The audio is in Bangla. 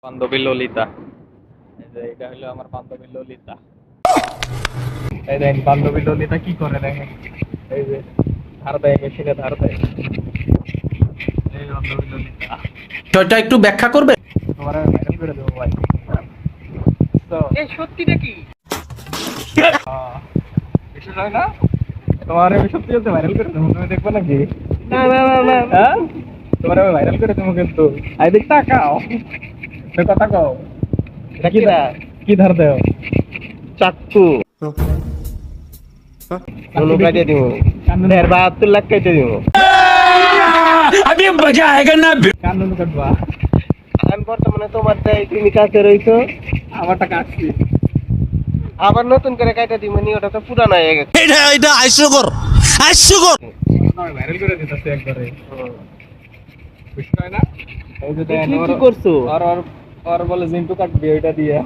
বান্ধবী ললিতা। এই যে এটা হলো আমার বান্ধবী ললিতা। এই দেখেন বান্ধবী ললিতা কি করে দেখেন। এই যে ধার দেয়, মেশিনে ধার দেয়। এই বান্ধবী ললিতা। বিষয়টা একটু ব্যাখ্যা করবে। তোমার আমি ভাইরাল করে দেবো ভাই। তো এই সত্যিটা কি? কিছু নয় না, তোমার আমি সত্যি বলতে ভাইরাল করে দেবো, তুমি দেখবে নাকি? না না না না হ্যাঁ, তোমার আমি ভাইরাল করে দেবো কিন্তু। আই দেখ তাকাও, কথা কও। এটা কি কি ধার দেও? চাকু কোনো কাটে দিব, 72 লাখ কেটে দিব। अभी मजा आएगा ना। কানুন কাটবা? আমি বর্তমানে তোমার তাই তুমি কাছে রইছো, আমারটা কাটছি। আবার নতুন করে কাটে দিব নি, ওটা তো পুরানো হয়ে গেছে। এটা হাস্যকর হাস্যকর। আমি ভাইরাল করে দিতেছি একবারে, বুঝতে হয় না? এই যে দেখেন কি ওর কি করছো? ওর ওর ওর বলে জিন্টু কাটবি ওইটা দিয়ে।